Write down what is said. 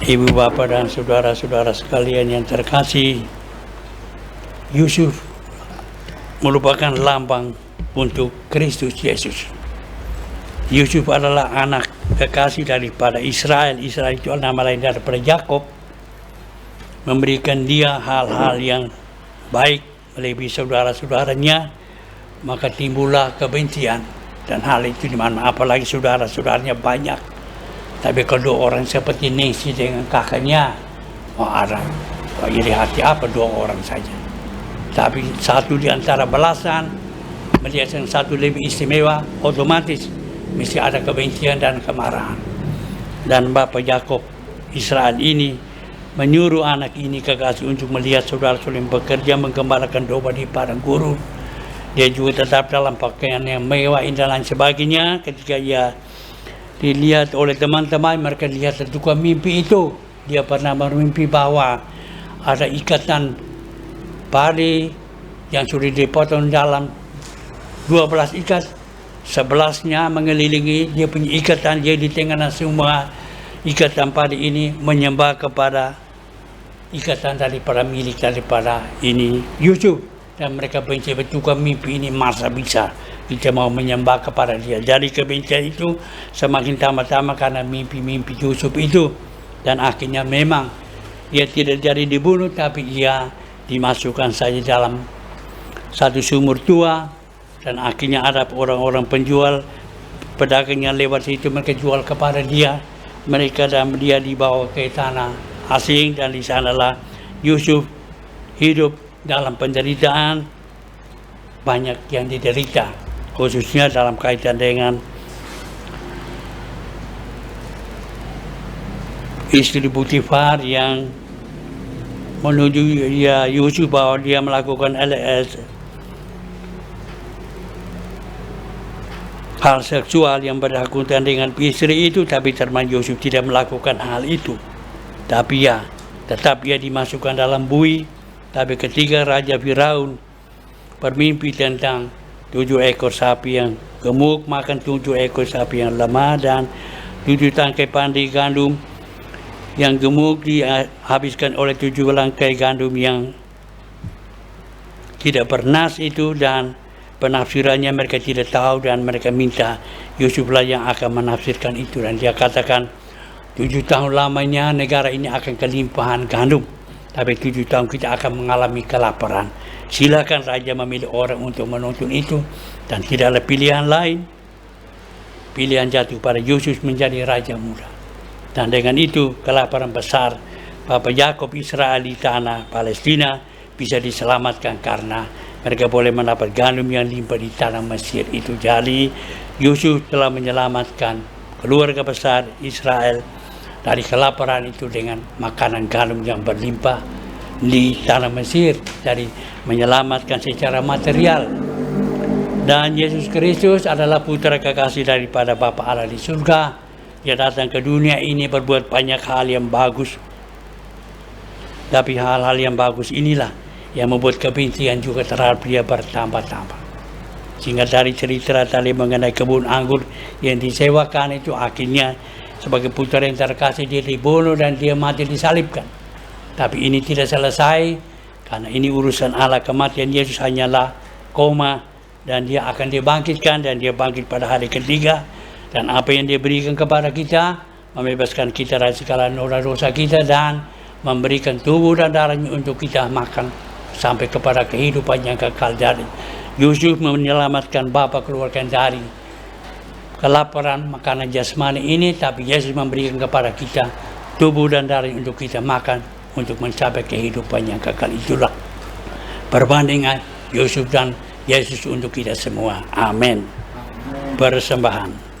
Ibu bapak dan saudara-saudara sekalian yang terkasih, Yusuf merupakan lambang untuk Kristus Yesus. Yusuf adalah anak kekasih daripada Israel. Israel itu nama lain daripada Yakob. Memberikan dia hal-hal yang baik melebihi saudara-saudaranya, maka timbullah kebencian. Dan hal itu dimana apalagi saudara-saudaranya banyak. Tapi kalau orang seperti Nesi dengan kakaknya, ada iri hati apa 2 orang saja. Tapi satu di antara belasan melihat yang satu lebih istimewa, otomatis mesti ada kebencian dan kemarahan. Dan Bapak Yakob Israel ini menyuruh anak ini kekasih untuk melihat saudara-saudara yang bekerja menggembalakan domba di padang gurun. Dia juga tetap dalam pakaian yang mewah, indah dan sebagainya. Ketika ia dilihat oleh teman-teman, mereka lihat tertukar mimpi itu. Dia pernah bermimpi bahwa ada ikatan padi yang sudah dipotong dalam 12 ikat, 11-nya mengelilingi dia punya ikatan. Dia di tengah semua ikatan padi ini menyembah kepada ikatan daripada milik daripada ini Yusuf. Dan mereka benci bertukar mimpi ini, masa bisa kita mau menyembah kepada dia. Jadi kebencian itu semakin tambah-tambah karena mimpi-mimpi Yusuf itu. Dan akhirnya memang ia tidak jadi dibunuh, tapi ia dimasukkan saja dalam satu sumur tua. Dan akhirnya ada orang-orang penjual, pedagang yang lewat situ, mereka jual kepada dia. Mereka dan dia dibawa ke tanah asing, dan di sanalah Yusuf hidup dalam penderitaan. Banyak yang diderita, khususnya dalam kaitan dengan istri Potifar yang menuju Yusuf bahwa dia melakukan hal seksual yang berhubungan dengan istri itu, tapi teman Yusuf tidak melakukan hal itu. Tapi tetap ia dimasukkan dalam bui. Tapi ketika Raja Firaun bermimpi tentang 7 ekor sapi yang gemuk makan 7 ekor sapi yang lemah, dan 7 tangkai pandai gandum yang gemuk dihabiskan oleh 7 langkai gandum yang tidak bernas itu, dan penafsirannya mereka tidak tahu, dan mereka minta Yusuflah yang akan menafsirkan itu. Dan dia katakan 7 tahun lamanya negara ini akan kelimpahan gandum, tapi 7 tahun kita akan mengalami kelaparan. Silakan raja memilih orang untuk menuntun itu, dan tidak ada pilihan lain. Pilihan jatuh pada Yusuf menjadi raja muda. Dan dengan itu kelaparan besar Bapak Yakob Israel di tanah Palestina bisa diselamatkan karena mereka boleh mendapat gandum yang limpah di tanah Mesir itu. Jadi Yusuf telah menyelamatkan keluarga besar Israel dari kelaparan itu dengan makanan gandum yang berlimpah di tanah Mesir, dari menyelamatkan secara material. Dan Yesus Kristus adalah putra kekasih daripada Bapa Allah di surga. Dia datang ke dunia ini berbuat banyak hal yang bagus, tapi hal-hal yang bagus inilah yang membuat kebencian juga terhadap dia bertambah-tambah. Sehingga dari cerita tadi mengenai kebun anggur yang disewakan itu, akhirnya sebagai putra yang terkasih dia dibunuh dan dia mati disalibkan. Tapi ini tidak selesai, karena ini urusan Allah. Kematian Yesus hanyalah koma, dan dia akan dibangkitkan, dan dia bangkit pada hari ketiga. Dan apa yang dia berikan kepada kita, membebaskan kita dari segala noda dosa kita, dan memberikan tubuh dan darahnya untuk kita makan sampai kepada kehidupan yang kekal. Jadi Yusuf menyelamatkan Bapa keluarga dari kelaparan makanan jasmani ini, tapi Yesus memberikan kepada kita tubuh dan darah untuk kita makan untuk mencapai kehidupan yang kekal. Itulah perbandingan Yusuf dan Yesus untuk kita semua. Amin. Persembahan.